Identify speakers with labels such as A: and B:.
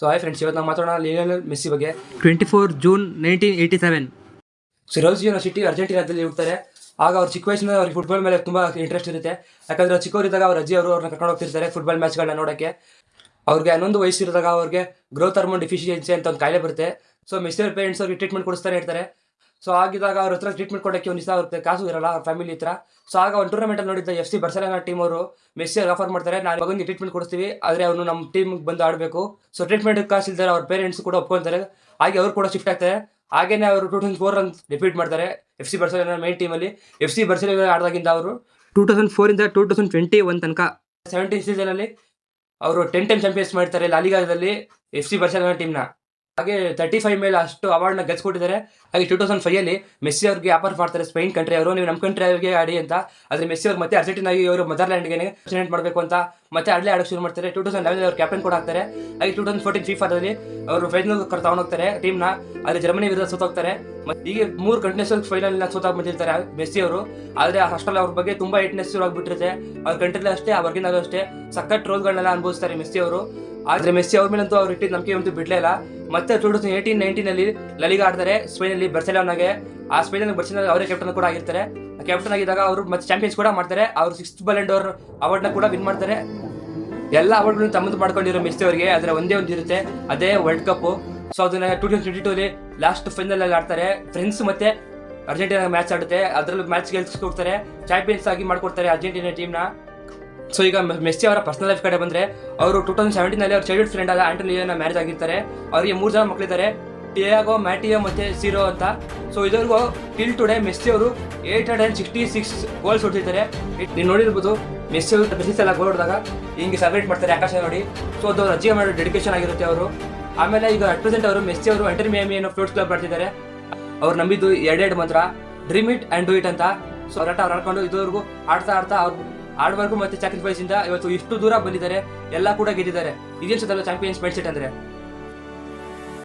A: So hi friends, ಇವತ್ತು ನಾವು ಮಾತಾಡೋಣ ಲಿಯೋನೆಲ್ ಮೆಸ್ಸಿ ಬಗ್ಗೆ.
B: 24 ಜೂನ್ 1987.
A: ಸೊ ರೋಲ್ಸ್ ಯೂನಿವರ್ಸಿಟಿ ಅರ್ಜೆಂಟೀನಾದಲ್ಲಿ ಹೋಗ್ತಾರೆ. ಆಗ ಅವ್ರು ಚಿಕ್ಕ ವಯಸ್ಸಿನ ಅವ್ರಿಗೆ ಫುಟ್ಬಾಲ್ ಮೇಲೆ ತುಂಬ ಇಂಟ್ರೆಸ್ಟ್ ಇರುತ್ತೆ. ಯಾಕಂದರೆ ಚಿಕ್ಕವರಿದ್ದಾಗ ಅವ್ರ ಅಜ್ಜಿ ಅವ್ರನ್ನ ಕರ್ಕೊಂಡು ಹೋಗ್ತಿರ್ತಾರೆ ಫುಟ್ಬಾಲ್ ಮ್ಯಾಚ್ಗಳನ್ನ ನೋಡೋಕ್ಕೆ. ಅವ್ರಿಗೆ 11 ವಯಸ್ಸಿರಿದಾಗ ಅವ್ರಿಗೆ ಗ್ರೋತ್ ಹಾರ್ಮೋನ್ ಡಿಫಿಷಿಯನ್ಸಿ ಅಂತ ಒಂದು ಕಾಯಿಲೆ ಬರುತ್ತೆ. ಸೊ ಮೆಸ್ಸಿ ಅವ್ರ ಪೇರೆಂಟ್ಸ್ ಅವ್ರಿಗೆ ಟ್ರೀಟ್ಮೆಂಟ್ ಕೊಡಿಸ್ತಾನೆ ಇರ್ತಾರೆ. ಸೊ ಆಗಿದ್ದಾಗ ಅವ್ರ ಹತ್ರ ಟ್ರೀಟ್ಮೆಂಟ್ ಕೊಡೋಕ್ಕೆ ಒಂದು ದಿವಸ ಅವ್ರ ಕಾಸು ಇರಲ್ಲ ಅವ್ರ ಫ್ಯಾಮಿಲಿ ಹತ್ರ. ಸೊ ಆಗ ಒಂದು ಟೂರ್ನಮೆಂಟಲ್ಲಿ ನೋಡಿದ್ದ FC ಬಾರ್ಸೆಲೋನಾ ಟೀಮ್ ಅವರು ಮೆಸ್ಸಿ ಅವ್ರಿಗೆ ಆಫರ್ ಮಾಡ್ತಾರೆ, ನಾನು ಮಗನಿಗೆ ಟ್ರೀಟ್ಮೆಂಟ್ ಕೊಡಿಸ್ತೀವಿ, ಆದರೆ ಅವನು ನಮ್ಮ ಟೀಮ್ಗೆ ಬಂದು ಆಡಬೇಕು. ಸೊ ಟ್ರೀಟ್ಮೆಂಟ್ ಕಾಸು ಇಲ್ದಾರೆ ಅವ್ರ ಪೇರೆಂಟ್ಸ್ ಕೂಡ ಒಪ್ಕೊತಾರೆ. ಹಾಗೆ ಅವ್ರು ಕೂಡ ಶಿಫ್ಟ್ ಆಗ್ತಾರೆ. ಹಾಗೇನೆ ಅವರು 2004 ಅಂತ ರಿಪೀಟ್ ಮಾಡ್ತಾರೆ FC ಬಾರ್ಸೆಲೋನಾ ಮೇನ್ ಟೀಮಲ್ಲಿ. FC ಬಾರ್ಸೆಲೋನಾ ಆಡಿದಾಗಿಂದ ಅವರು
B: 2004 ಇಂದ 2021 ತನಕ
A: 17 ಸೀಸನಲ್ಲಿ ಅವರು 10 ಟೈಮ್ ಚಾಂಪಿಯನ್ಸ್ ಮಾಡ್ತಾರೆ ಲಾಲಿಗಾದಲ್ಲಿ FC ಬಾರ್ಸೆಲೋನಾ ಟೀಮ್ನ. ಹಾಗೆ 35 ಮೇಲೆ ಅಷ್ಟು ಅವಾರ್ಡ್ನ ಗೆಲ್ಸ್ಕೊಟ್ಟಿದ್ದಾರೆ. ಹಾಗೆ 2005 ಮೆಸ್ಸಿ ಅವ್ರಿಗೆ ಆಫರ್ ಮಾಡ್ತಾರೆ ಸ್ಪೇನ್ ಕಂಟ್ರಿ ಅವರು, ನೀವು ನಮ್ಮ ಕಂಟ್ರಿ ಅವ್ರಿಗೆ ಆಡಿ ಅಂತ. ಆದರೆ ಮೆಸ್ಸಿ ಅವ್ರು ಮತ್ತೆ ಅರ್ಜೆಂಟೀನಾಗಿ ಇವರು ಮದರ್ಲ್ಯಾಂಡ್ಗೆ ಪ್ರೆಸಿಡೆಂಟ್ ಮಾಡಬೇಕು ಅಂತ ಮತ್ತೆ ಆಡೋಕ್ಕೆ ಶುರು ಮಾಡ್ತಾರೆ. 2011 ಅವ್ರು ಕ್ಯಾಪ್ಟನ್ ಕೂಡ ಆಗ್ತಾರೆ. ಹಾಗೆ 2014 ಫಿಫಾದಲ್ಲಿ ಅವರು ಫೈನಲ್ ತಗೊಂಡೋಗ್ತಾರೆ ಟೀಮ್ನ. ಆದರೆ ಜರ್ಮನಿ ವಿರುದ್ಧ ಸೋತೋಗ್ತಾರೆ. ಮತ್ತೆ ಹೀಗೆ 3 ಕಂಟಿನ್ಯೂಸ್ ಫೈನಲ್ನ ಸೋತಾಗಿ ಬಂದಿರ್ತಾರೆ ಮೆಸ್ಸಿ ಅವರು. ಆದರೆ ಅಷ್ಟರಲ್ಲಿ ಅವ್ರ ಬಗ್ಗೆ ತುಂಬ ಏಟ್ನೆಸ್ ಶುರು ಆಗಿಬಿಟ್ಟಿರುತ್ತೆ. ಅವ್ರ ಕಂಟ್ರಿಲೂ ಅಷ್ಟೇ, ಆ ವರ್ಗಿನಲ್ಲೂ ಅಷ್ಟೇ ಸಖತ್ ಟ್ರೋಲ್ಗಳನ್ನೆಲ್ಲ ಅನುಭವಿಸ್ತಾರೆ ಮೆಸ್ಸಿ ಅವರು. ಆದರೆ ಮೆಸ್ಸಿ ಅವ್ರ ಮೇಲಂತೂ ಅವ್ರು ಇಟ್ಟಿದ್ದು ನಂಬಿಕೆ ಅಂತೂ ಬಿಡಲೇ ಇಲ್ಲ. ಮತ್ತೆ 2018-19 ಲಲಿಗಾ ಆಡ್ತಾರೆ ಸ್ಪೇನಲ್ಲಿ ಬಾರ್ಸೆಲೋನಾಗೆ. ಆ ಸ್ಪೇನಲ್ಲಿ ಬಾರ್ಸೆಲೋನಾ ಅವರೇ ಕ್ಯಾಪ್ಟನ್ ಕೂಡ ಆಗಿರ್ತಾರೆ. ಕ್ಯಾಪ್ಟನ್ ಆಗಿದ್ದಾಗ ಅವರು ಮತ್ತೆ ಚಾಂಪಿಯನ್ಸ್ ಕೂಡ ಮಾಡ್ತಾರೆ. ಅವರು 6th ಬಾಲನ್ ಡೋರ್ ಅವಾರ್ಡ್ನ ಕೂಡ ವಿನ್ ಮಾಡ್ತಾರೆ. ಎಲ್ಲ ಅವಾರ್ಡ್ಗಳನ್ನ ತಮ್ಮದು ಮಾಡ್ಕೊಂಡಿರೋ ಮೆಸ್ಸಿ ಅವರಿಗೆ ಅದರ ಒಂದೇ ಒಂದು ಇರುತ್ತೆ, ಅದೇ ವರ್ಲ್ಡ್ ಕಪ್. ಸೊ ಅದನ್ನ 2022 ಲಾಸ್ಟ್ ಫೈನಲ್ ಅಲ್ಲಿ ಆಡ್ತಾರೆ. ಫ್ರೆಂಡ್ಸ್ ಮತ್ತೆ ಅರ್ಜೆಂಟೀನಾ ಮ್ಯಾಚ್ ಆಡುತ್ತೆ, ಅದರಲ್ಲಿ ಮ್ಯಾಚ್ ಗೆಲ್ಸ್ಕೊಡ್ತಾರೆ, ಚಾಂಪಿಯನ್ಸ್ ಆಗಿ ಮಾಡ್ಕೊಡ್ತಾರೆ ಅರ್ಜೆಂಟೀನಾ ಟೀಮ್ನ. ಸೊ ಈಗ ಮೆಸ್ಸಿ ಅವರ ಪರ್ಸನಲ್ ಲೈಫ್ ಕಡೆ ಬಂದರೆ, ಅವರು 2017 ಅವ್ರ ಚೈಲ್ಡ್ಹುಡ್ ಫ್ರೆಂಡ್ ಆದ ಆಂಟೋನಿಯೋನ ಮ್ಯಾರೇಜ್ ಆಗಿರ್ತಾರೆ. ಅವರಿಗೆ 3 ಜನ ಮಕ್ಕಳಿದ್ದಾರೆ, ಟಿಯಾಗೋ, ಮ್ಯಾಟಿಯೋ ಮತ್ತು ಸಿರೋ ಅಂತ. ಸೊ ಇದರಿಗೂ ಟಿಲ್ ಟುಡೇ ಮೆಸ್ಸಿ ಅವರು 866 ಗೋಲ್ಸ್ ಹೊಡೆದಿದ್ದಾರೆ. ನೀವು ನೋಡಿರ್ಬೋದು ಮೆಸ್ಸಿ ಅವರು ಪ್ರೆಸಿಸೆಲ್ಲ ಗೋಲ್ ಹೊಡೆದಾಗ ಹಿಂಗೆ ಸೆಲೆಬ್ರೇಟ್ ಮಾಡ್ತಾರೆ ಆಕಾಶ ನೋಡಿ. ಸೊ ಅದು ಅವ್ರ ಅಜ್ಜಿಗೆ ಮಾಡೋ ಡೆಡಿಕೇಶನ್ ಆಗಿರುತ್ತೆ ಅವರು. ಆಮೇಲೆ ಈಗ ಅಟ್ ಪ್ರೆಸೆಂಟ್ ಅವರು ಮೆಸ್ಸಿ ಅವರು ಇಂಟರ್ ಮಿಯಾಮಿ ಅನ್ನೋ ಫ್ಲೋಟ್ಸ್ ಕ್ಲಬ್ ಮಾಡ್ತಿದ್ದಾರೆ. ಅವ್ರು ನಂಬಿದ್ದು 2 ಮಂತ್ರ, dream it and do it ಅಂತ. ಸೊ ಅವ್ರು ಆಡ್ಕೊಂಡು ಇದುವರೆಗೂ ಆಡ್ತಾ ಅವ್ರು ಆಡ್ವರೆಗೂ ಮತ್ತೆ ಸ್ಯಾಕ್ರಿಫೈಸ್ ಇಂದ ಇವತ್ತು ಇಷ್ಟು ದೂರ ಬಂದಿದ್ದಾರೆ, ಎಲ್ಲ ಕೂಡ ಗೆದ್ದಿದ್ದಾರೆ. ಇದೇನು ಸದಲ್ಲ ಚಾಂಪಿಯನ್ಸ್ ಮೈಂಡ್ ಸೆಟ್ ಅಂದರೆ.